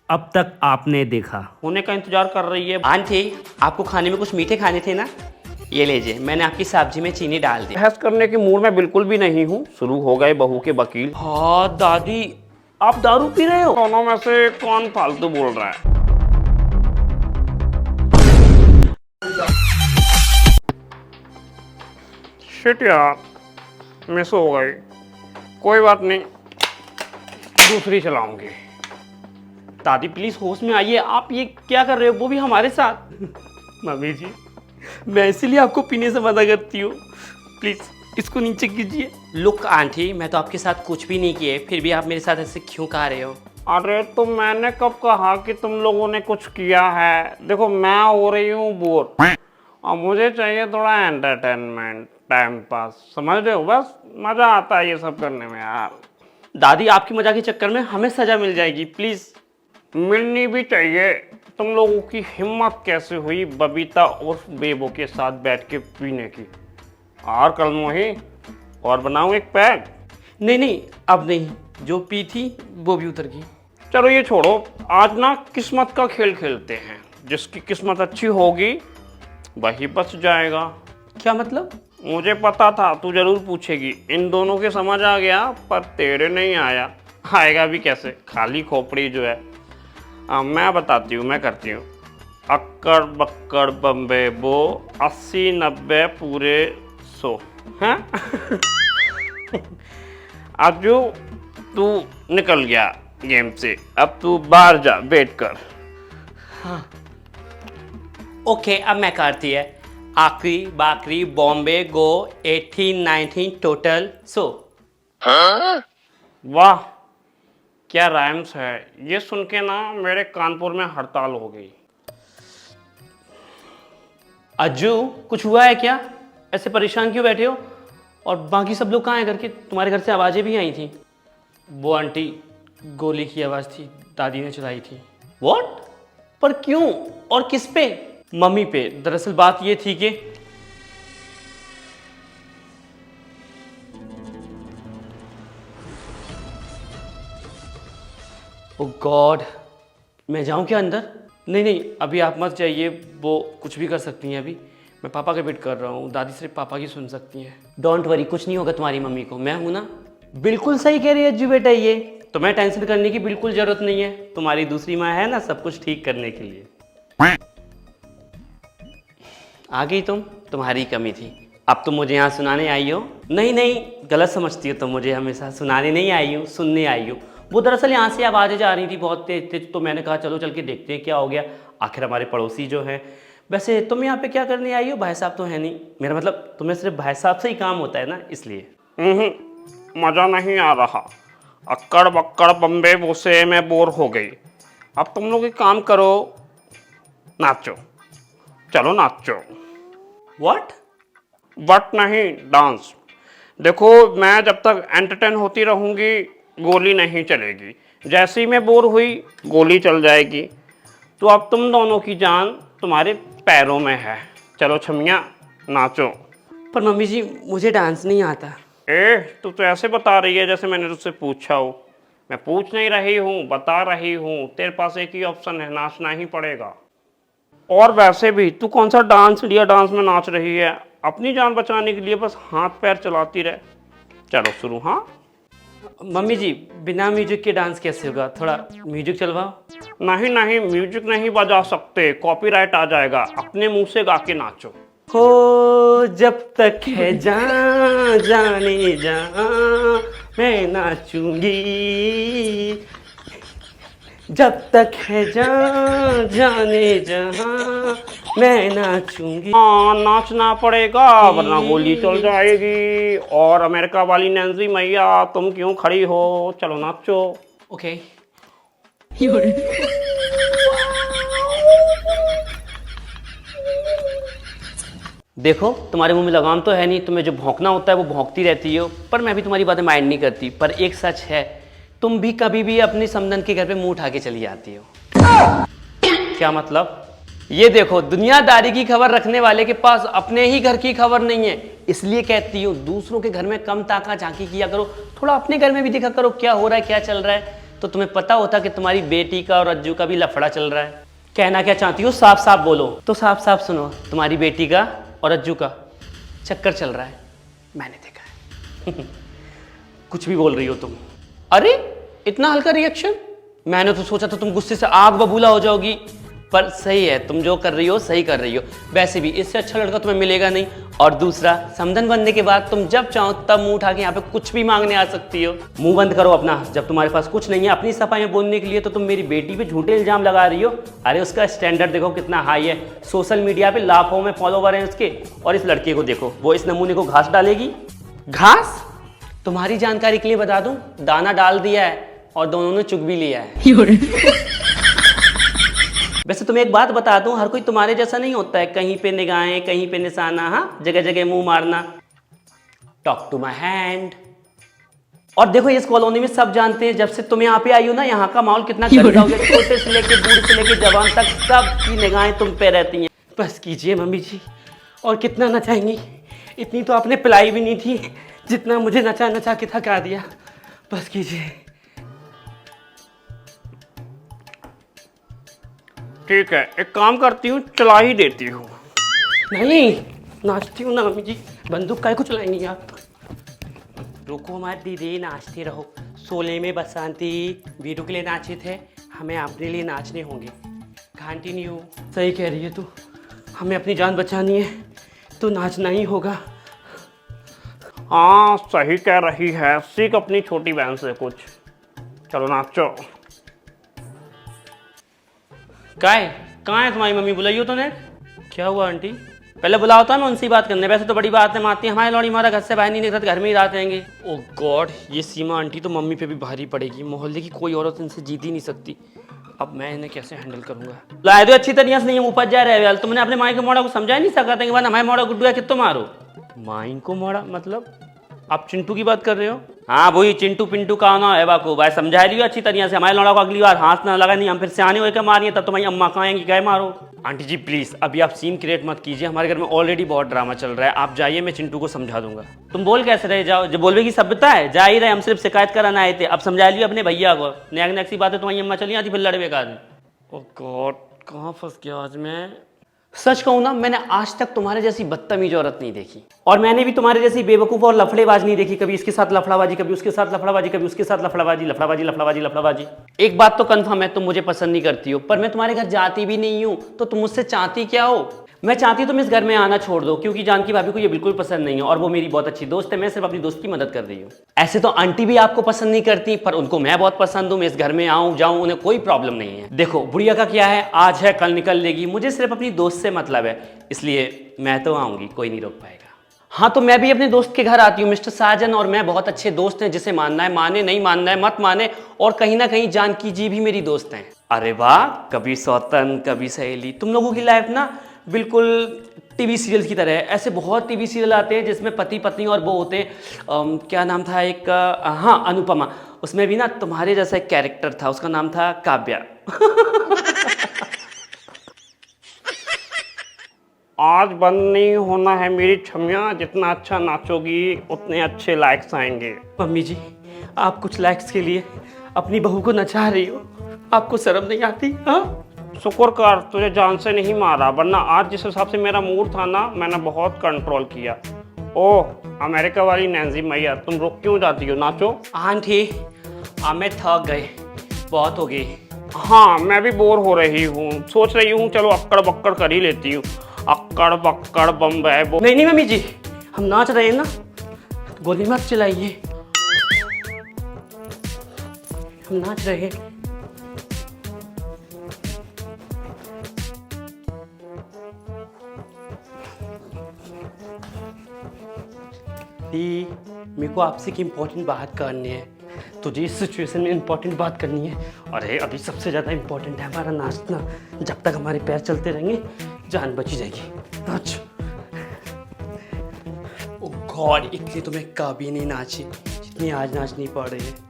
अब तक आपने देखा। होने का इंतजार कर रही है। आंटी, आपको खाने में कुछ मीठे खाने थे ना, ये लीजिए, मैंने आपकी सब्जी में चीनी डाल दी। बहस करने के मूड में बिल्कुल भी नहीं हूँ। शुरू हो गए बहू के वकील। हाँ दादी, आप दारू पी रहे हो? दोनों में से कौन फालतू बोल रहा है? शिट यार, मिस हो गई। कोई बात नहीं, दूसरी चलाऊंगी। दादी प्लीज होश में आइए, आप ये क्या कर रहे हो, वो भी हमारे साथ। मम्मी जी, मैं इसीलिए आपको पीने से मना करती हूँ, प्लीज इसको नीचे कीजिए। लुक आंटी, मैं तो आपके साथ कुछ भी नहीं किए, फिर भी आप मेरे साथ ऐसे क्यों कह रहे हो? अरे तो मैंने कब कहा कि तुम लोगों ने कुछ किया है? देखो मैं हो रही हूँ बोर और मुझे चाहिए थोड़ा एंटरटेनमेंट, टाइम पास, समझ रहे हो? बस मजा आता है ये सब करने में यार। दादी, आपकी मजाक के चक्कर में हमें सजा मिल जाएगी, प्लीज। मिलनी भी चाहिए। तुम लोगों की हिम्मत कैसे हुई बबीता और बेबो के साथ बैठ के पीने की? और कल मोही, और बनाऊं एक पैक? नहीं नहीं, अब नहीं, जो पी थी वो भी उतर गई। चलो ये छोड़ो, आज ना किस्मत का खेल खेलते हैं। जिसकी किस्मत अच्छी होगी वही बच जाएगा। क्या मतलब? मुझे पता था तू जरूर पूछेगी। इन दोनों के समझ आ गया, पर तेरे नहीं आया। आएगा भी कैसे, खाली खोपड़ी जो है। मैं बताती हूँ, मैं करती हूँ। अक्कड़ बक्कड़ बम्बे बो, 80 90 पूरे 100 हैं। अज्जू, तू निकल गया गेम से, अब तू बाहर जा, वेट कर। ओके, अब मैं करती है। आखरी बाकरी बॉम्बे गो, 18 19 टोटल 100। वाह क्या राइम्स है। ये सुन के ना मेरे कानपुर में हड़ताल हो गई। अज्जू, कुछ हुआ है क्या? ऐसे परेशान क्यों बैठे हो? और बाकी सब लोग कहाँ हैं घर के? तुम्हारे घर से आवाज़ें भी आई थी। वो आंटी, गोली की आवाज़ थी, दादी ने चलाई थी। व्हाट? पर क्यों और किस पे? मम्मी पे। दरअसल बात ये थी कि ओह गॉड, मैं जाऊं क्या अंदर? नहीं नहीं, अभी आप मत जाइए, वो कुछ भी कर सकती हैं। अभी मैं पापा का वेट कर रहा हूँ, दादी सिर्फ पापा की सुन सकती हैं। डोंट वरी, कुछ नहीं होगा तुम्हारी मम्मी को, मैं हूं ना। बिल्कुल सही कह रही है अज्जू बेटा, ये तुम्हें टेंशन करने की बिल्कुल जरूरत नहीं है। तुम्हारी दूसरी माँ है ना सब कुछ ठीक करने के लिए। आ गई तुम, तुम्हारी कमी थी। अब तुम मुझे यहाँ सुनाने आई हो? नहीं नहीं, गलत समझती हो तुम मुझे, हमेशा सुनाने नहीं आई हूँ, सुनने आई हूँ। वो दरअसल यहाँ से आवाज़ें जा रही थी बहुत तेज तेज, तो मैंने कहा चलो चल के देखते हैं क्या हो गया, आखिर हमारे पड़ोसी जो हैं। वैसे तुम यहाँ पे क्या करने आई हो? भाई साहब तो है नहीं, मेरा मतलब तुम्हें सिर्फ भाई साहब से ही काम होता है ना, इसलिए। मज़ा नहीं आ रहा। अक्कड़ बक्कड़ बम्बे वो से मैं बोर हो गई। अब तुम लोग एक काम करो, नाचो, चलो नाचो। व्हाट? बट नहीं, डांस। देखो मैं जब तक एंटरटेन होती रहूंगी गोली नहीं चलेगी। जैसे ही मैं बोर हुई गोली चल जाएगी। तो अब तुम दोनों की जान तुम्हारे पैरों में है। चलो छमिया नाचो। पर मम्मी जी, मुझे डांस नहीं आता। तू तो ऐसे बता रही है जैसे मैंने तुझसे पूछा हो। मैं पूछ नहीं रही हूँ, बता रही हूँ। तेरे पास एक ही ऑप्शन है, नाचना ही पड़ेगा। और वैसे भी तू कौन सा डांस इंडिया डांस में नाच रही है? अपनी जान बचाने के लिए बस हाथ पैर चलाती रहे। चलो शुरू। हाँ मम्मी जी, बिना म्यूजिक के डांस कैसे होगा? थोड़ा म्यूजिक चलवाओ। नहीं नहीं, म्यूजिक नहीं बजा सकते, कॉपीराइट आ जाएगा। अपने मुंह से गा के नाचो। हो जब तक है जान जाने जा, मैं नाचूंगी। जब तक है जान जाने जहां, मैं नाचूंगी। हाँ नाचना पड़ेगा वरना गोली चल जाएगी। और अमेरिका वाली नैन्सी मैया तुम क्यों खड़ी हो? चलो नाचो। ओके। देखो, तुम्हारे मुंह में लगाम तो है नहीं, तुम्हें जो भौंकना होता है वो भौंकती रहती हो, पर मैं भी तुम्हारी बातें माइंड नहीं करती। पर एक सच है, तुम भी कभी भी अपनी समधन के घर पे मुंह उठा के चली जाती हो। क्या मतलब? ये देखो, दुनियादारी की खबर रखने वाले के पास अपने ही घर की खबर नहीं है। इसलिए कहती हूँ दूसरों के घर में कम ताका झांकी किया करो, थोड़ा अपने घर में भी देखा करो क्या हो रहा है, क्या चल रहा है। तो तुम्हें पता होता कि तुम्हारी बेटी का और रज्जू का भी लफड़ा चल रहा है। कहना क्या चाहती हो साफ साफ बोलो। तो साफ साफ सुनो, तुम्हारी बेटी का और रज्जू का चक्कर चल रहा है, मैंने देखा है। कुछ भी बोल रही हो तुम। अरे इतना हल्का रिएक्शन, मैंने तो सोचा था तुम गुस्से से आग बबूला हो जाओगी। पर सही है, तुम जो कर रही हो सही कर रही हो। वैसे भी इससे अच्छा लड़का तुम्हें मिलेगा नहीं। और दूसरा, समधन बनने के बाद तुम जब चाहो तब मुंह उठा के यहाँ पे कुछ भी मांगने आ सकती हो। मुंह बंद करो अपना, जब तुम्हारे पास कुछ नहीं है अपनी सफाई में बोलने के लिए तो तुम मेरी बेटी पे झूठे इल्जाम लगा रही हो। अरे उसका स्टैंडर्ड देखो कितना हाई है, सोशल मीडिया पे लाखों में फॉलोवर हैं उसके। और इस लड़के को देखो, वो इस नमूने को घास डालेगी। घास? तुम्हारी जानकारी के लिए बता दूं, दाना डाल दिया है और दोनों ने चुग भी लिया है। वैसे तुम्हें एक बात बता दूं, हर कोई तुम्हारे जैसा नहीं होता है। कहीं पे निगाहें, कहीं पे निशाना, हाँ, जगह जगह मुंह मारना। Talk to my hand. और देखो इस कॉलोनी में सब जानते हैं, जब से तुम यहाँ पे आई हो ना, यहाँ का माहौल कितना गंदा हो गया। छोटे से लेके बूढ़े से लेके जवान तक सबकी निगाहें तुम पे रहती हैं। बस कीजिए मम्मी जी, और कितना नचाएंगी? इतनी तो आपने पिलाई भी नहीं थी जितना मुझे नचा नचा के थका दिया। बस कीजिए। ठीक है, एक काम करती हूँ, चला ही देती हूँ। नहीं, नाचती हूँ ना मम्मी जी, बंदूक काय को चलाएंगी आप? रुको मत दीदी, नाचते रहो। सोले में बसंती वीरू के लिए नाचे थे, हमें अपने लिए नाचने होंगे। कंटिन्यू। सही कह रही है तू, हमें अपनी जान बचानी है तो नाचना ही होगा। हाँ सही कह रही है, सीख अपनी छोटी बहन से कुछ। चलो नाचो। कहाँ है तुम्हारी मम्मी? बुलाइयो तो ने। क्या हुआ आंटी? पहले बुलाओ था, मैं उनसे ही बात करने। वैसे तो बड़ी बात है, मानती है हमारी लौड़ी मारा घर से बाहर नहीं निकलती, घर में ही रहते हैं। ओ गॉड, ये सीमा आंटी तो मम्मी पे भी भारी पड़ेगी। मोहल्ले की कोई औरत इनसे जीत ही नहीं सकती। अब मैं इन्हें कैसे हैंडल करूंगा? लाए दो अच्छी तरीके से, नहीं ऊपर जा रहे। तुमने अपने माई के मोड़ा को समझा नहीं सका था कि हमारे मोड़ा गुड्डू है कितो मारो। माई को मोड़ा मतलब आप चिंटू की बात कर रहे हो? हाँ वही चिंटू पिंटू का ना है बाको भाई, समझा लियो अच्छी तरीके से। हमारे लौड़ा को अगली बार हाथ ना लगा, नहीं हम फिर सियाने होकर मारिए, तब तुम्हारी अम्मा कहाँ आएंगी, गए मारो। आंटी जी प्लीज अभी आप सीन क्रिएट मत कीजिए, हमारे घर में ऑलरेडी बहुत ड्रामा चल रहा है। आप जाइए, मैं चिंटू को समझा दूंगा। तुम बोल कैसे रहे जाओ, जब बोलवे की सभ्यता है, जा ही रहे, हम सिर्फ शिकायत कराना आए थे। अब समझा लियो अपने भैया को, नेक नेक सी बात है, तुम्हारी अम्मा चली आती फिर लड़वे का। ओ गॉड, कहाँ फंस गया आज मैं। सच कहूँ ना, मैंने आज तक तुम्हारे जैसी बदतमीज औरत नहीं देखी, और मैंने भी तुम्हारे जैसी बेवकूफ़ और लफड़ेबाज नहीं देखी। कभी इसके साथ लफड़ाबाजी, कभी उसके साथ लफड़ाबाजी, कभी उसके साथ लफड़ाबाजी, लफड़ाबाजी लफड़ाबाजी लफड़ाबाजी। एक बात तो कंफर्म है, तुम मुझे पसंद नहीं करती हो, पर मैं तुम्हारे घर जाती भी नहीं हूँ, तो तुम मुझसे चाहती क्या हो? मैं चाहती तुम इस घर में आना छोड़ दो, क्योंकि जानकी भाभी को ये बिल्कुल पसंद नहीं है, और वो मेरी बहुत अच्छी दोस्त है। मैं सिर्फ अपनी दोस्त की मदद कर रही हूँ। ऐसे तो आंटी भी आपको पसंद नहीं करती, पर उनको मैं बहुत पसंद हूँ। मैं इस घर में आऊँ जाऊँ, उन्हें कोई प्रॉब्लम नहीं है। देखो बुढ़िया का क्या है, आज है कल निकल लेगी, मुझे सिर्फ अपनी दोस्त से मतलब है, इसलिए मैं तो आऊँगी, कोई नहीं रोक पाएगा। हाँ तो मैं भी अपने दोस्त के घर आती हूँ, मिस्टर साजन और मैं बहुत अच्छे दोस्त हैं। जिसे मानना है माने, नहीं मानना है मत माने। और कहीं ना कहीं जानकी जी भी मेरी दोस्त हैं। अरे वाह, कभी सौतन कभी सहेली। तुम लोगों की लाइफ ना बिल्कुल टीवी सीरियल की तरह है। ऐसे बहुत टीवी सीरियल आते हैं जिसमें पति पत्नी और वो होते हैं, क्या नाम था एक, हाँ अनुपमा। उसमें भी ना तुम्हारे जैसा एक कैरेक्टर था, उसका नाम था काव्या। आज बंद नहीं होना है मेरी छमिया, जितना अच्छा नाचोगी उतने अच्छे लाइक्स आएंगे। मम्मी जी, आप कुछ लाइक्स के लिए अपनी बहू को नचा रही हो, आपको शर्म नहीं आती? हाँ शुक्र कर तुझे जान से नहीं मारा, वरना आज जिस हिसाब से मेरा मूड था ना, मैंने बहुत कंट्रोल किया। ओह अमेरिका वाली नैन्सी मैया, तुम रुक क्यों जाती हो, नाचो। आंटी मैं थक गए, बहुत हो गई। हाँ मैं भी बोर हो रही हूँ, सोच रही हूँ चलो अक्कड़ बक्कड़ कर ही लेती हूँ। अक्कड़ बक्कड़ बम्बे बो। नहीं नहीं मम्मी जी, हम नाच रहे हैं ना, गोली मत चलाइए, हम नाच रहे हैं। मेरे को आपसे एक इम्पोर्टेंट बात करनी है। तुझे इस सिचुएशन में इम्पोर्टेंट बात करनी है। अरे अभी सबसे ज़्यादा इम्पोर्टेंट है हमारा नाचना। जब तक हमारे पैर चलते रहेंगे जान बची जाएगी। नाच। ओह गॉड, इतनी तो मैं कभी नहीं नाची जितनी आज नाचनी पड़ रही है।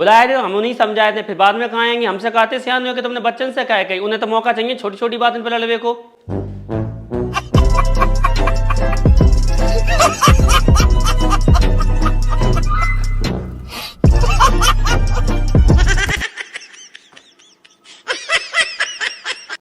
बुलाए थे, हम नहीं समझाए थे, फिर बाद में कहाँ आएंगे? हमसे कहते सियान हो कि तुमने बच्चन से कहा कही। उन्हें तो मौका चाहिए छोटी छोटी बात इन पर लड़वे को।